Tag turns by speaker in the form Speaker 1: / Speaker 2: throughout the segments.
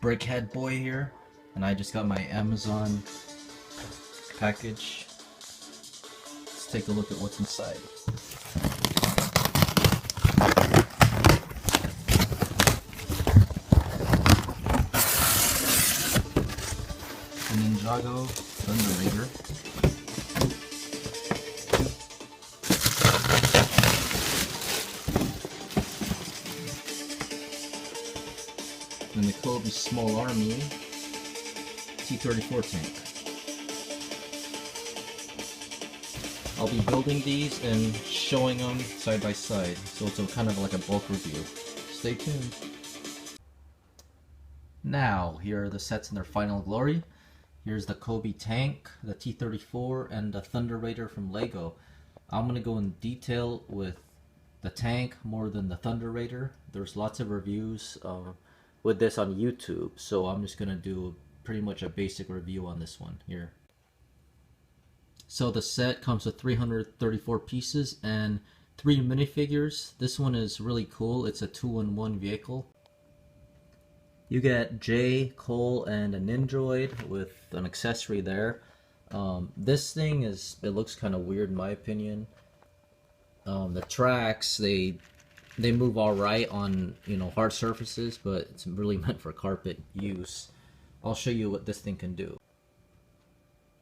Speaker 1: brickhead boy here, and I just got my Amazon package. Let's take a look at what's inside. The Ninjago Thunder. And the Cobi Small Army T-34 tank. I'll be building these and showing them side by side, so it's kind of like a bulk review. Stay tuned. Now, here are the sets in their final glory. Here's the Cobi tank, the T-34, and the Thunder Raider from LEGO. I'm going to go in detail with the tank more than the Thunder Raider. There's lots of reviews with this on YouTube, so I'm just going to do pretty much a basic review on this one here. So the set comes with 334 pieces and 3 minifigures. This one is really cool. It's a 2-in-1 vehicle. You get Jay, Cole, and a Ninjoid with an accessory there. This thing it looks kind of weird in my opinion. The tracks, they move all right on, you know, hard surfaces, but it's really meant for carpet use. I'll show you what this thing can do.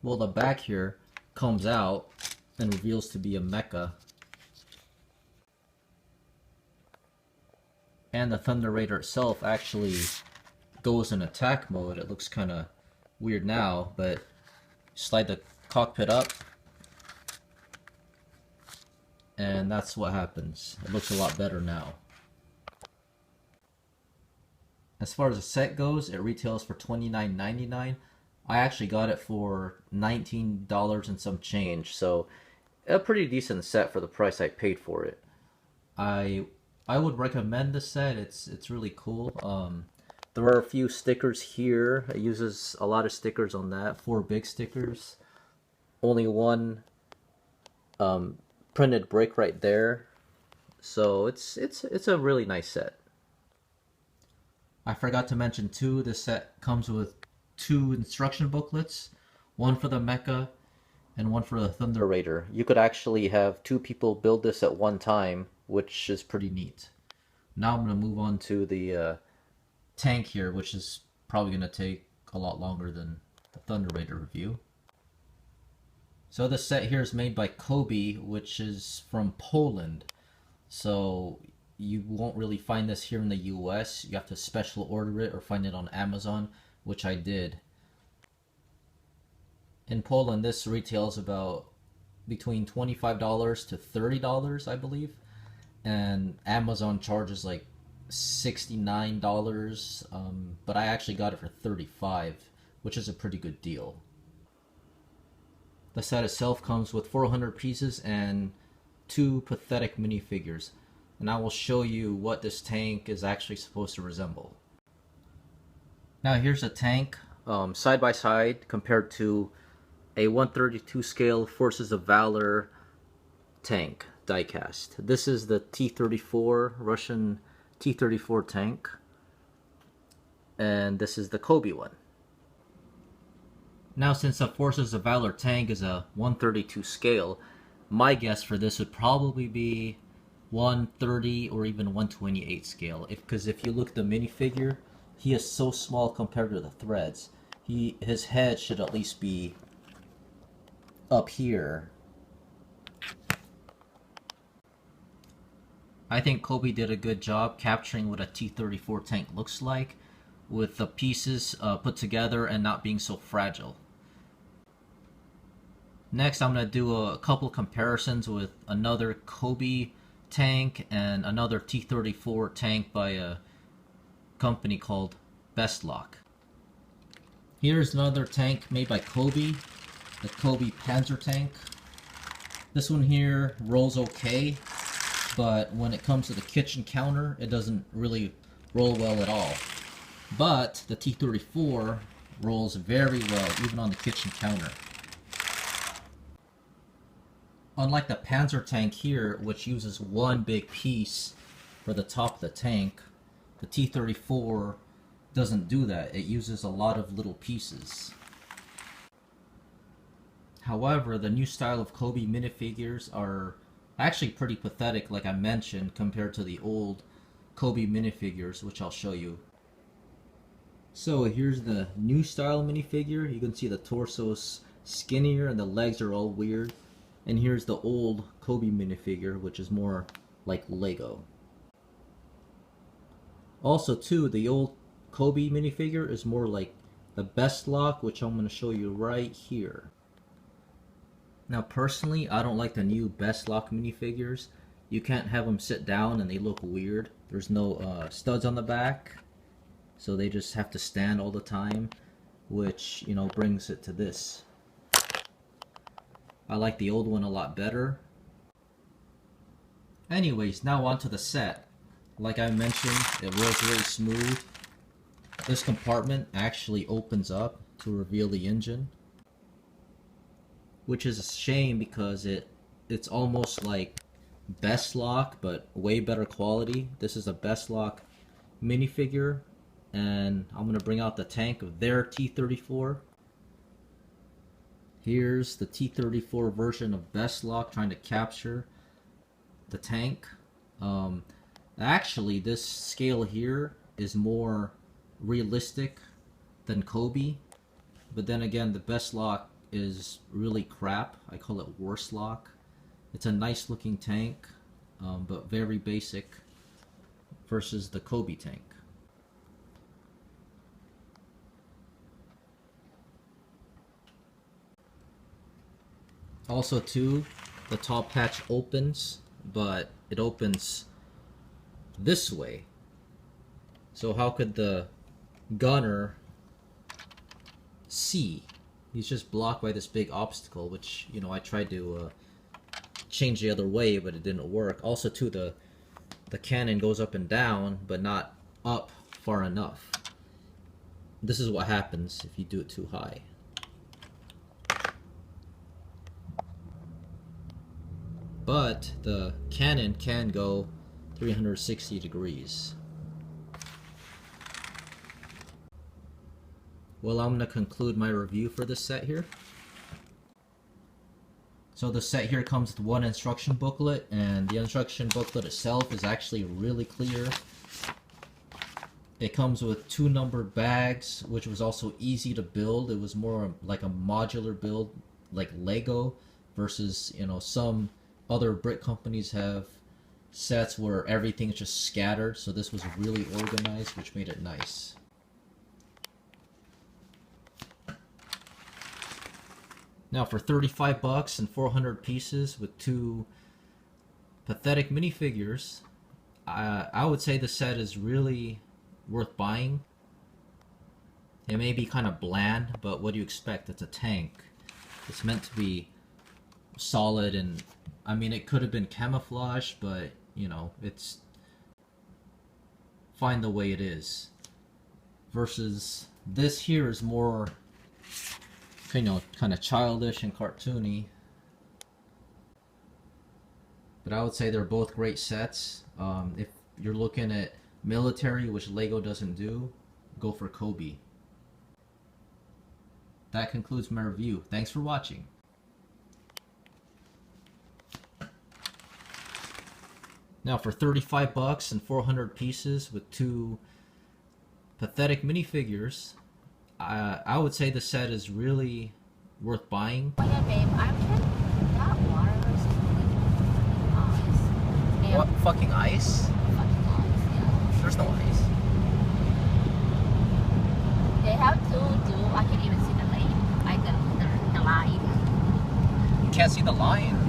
Speaker 1: Well, the back here comes out and reveals to be a mecha. And the Thunder Raider itself actually goes in attack mode. It looks kind of weird now, but slide the cockpit up and that's what happens. It looks a lot better now. As far as the set goes, it retails for $29.99. I actually got it for $19 and some change, so a pretty decent set for the price I paid for it. I would recommend the set. It's really cool. There are a few stickers here. It uses a lot of stickers on that. 4 big stickers. Only one printed brick right there. So it's a really nice set. I forgot to mention too, this set comes with 2 instruction booklets. One for the mecha and one for the Thunder Raider. You could actually have 2 people build this at one time, which is pretty neat. Now I'm going to move on to the tank here, which is probably going to take a lot longer than the Thunder Raider review. So this set here is made by Cobi, which is from Poland. So you won't really find this here in the US. You have to special order it or find it on Amazon, which I did. In Poland, this retails about between $25 to $30, I believe. And Amazon charges like $69, but I actually got it for $35, which is a pretty good deal. The set itself comes with 400 pieces and 2 pathetic minifigures, and I will show you what this tank is actually supposed to resemble. Now here's a tank side by side compared to a 1/32 scale Forces of Valor tank diecast. This is the T-34, Russian T-34 tank, and this is the Cobi one. Now, since the Forces of Valor tank is a 1/32 scale, my guess for this would probably be 1/30 or even 1/28 scale. Because if you look at the minifigure, he is so small compared to the threads. His head should at least be up here. I think Cobi did a good job capturing what a T-34 tank looks like, with the pieces put together and not being so fragile. Next, I'm going to do a couple comparisons with another Cobi tank and another T-34 tank by a company called Bestlock. Here's another tank made by Cobi, the Cobi Panzer tank. This one here rolls okay, but when it comes to the kitchen counter, it doesn't really roll well at all. But the T-34 rolls very well, even on the kitchen counter. Unlike the Panzer tank here, which uses one big piece for the top of the tank, the T-34 doesn't do that. It uses a lot of little pieces. However, the new style of Cobi minifigures are actually pretty pathetic, like I mentioned, compared to the old Cobi minifigures, which I'll show you. So here's the new style minifigure. You can see the torso's skinnier and the legs are all weird. And here's the old Cobi minifigure, which is more like Lego. Also too, the old Cobi minifigure is more like the Best Lock, which I'm going to show you right here. Now personally, I don't like the new Best Lock minifigures. You can't have them sit down and they look weird. There's no studs on the back, so they just have to stand all the time, which, you know, brings it to this. I like the old one a lot better. Anyways, now onto the set. Like I mentioned, it was really smooth. This compartment actually opens up to reveal the engine, which is a shame because it's almost like Best Lock, but way better quality. This is a Best Lock minifigure, and I'm going to bring out the tank of their T-34. Here's the T-34 version of Best Lock trying to capture the tank. Actually, this scale here is more realistic than Cobi, but then again, the Best Lock is really crap. I call it worse lock. It's a nice looking tank, but very basic versus the Cobi tank. Also too, the top hatch opens, but it opens this way. So how could the gunner see? He's just blocked by this big obstacle, which, you know, I tried to change the other way, but it didn't work. Also too, the cannon goes up and down, but not up far enough. This is what happens if you do it too high. But the cannon can go 360 degrees. Well, I'm going to conclude my review for this set here. So the set here comes with one instruction booklet, and the instruction booklet itself is actually really clear. It comes with 2 numbered bags, which was also easy to build. It was more like a modular build, like Lego, versus, you know, some other brick companies have sets where everything's just scattered. So this was really organized, which made it nice. Now for 35 bucks and 400 pieces with 2 pathetic minifigures, I would say the set is really worth buying. It may be kind of bland, but what do you expect? It's a tank. It's meant to be solid, and I mean, it could have been camouflage, but you know, it's fine the way it is. Versus this here is more, you know, kind of childish and cartoony. But I would say they're both great sets. If you're looking at military, which Lego doesn't do, go for Cobi. That concludes my review. Thanks for watching. Now for 35 bucks and 400 pieces with 2 pathetic minifigures, I would say the set is really worth buying.
Speaker 2: Oh yeah, babe, I can that water or something.
Speaker 1: What? Fucking ice?
Speaker 2: Fucking ice, yeah.
Speaker 1: There's no ice.
Speaker 2: They have to do, I can even see the lane, like the line.
Speaker 1: You can't see the line.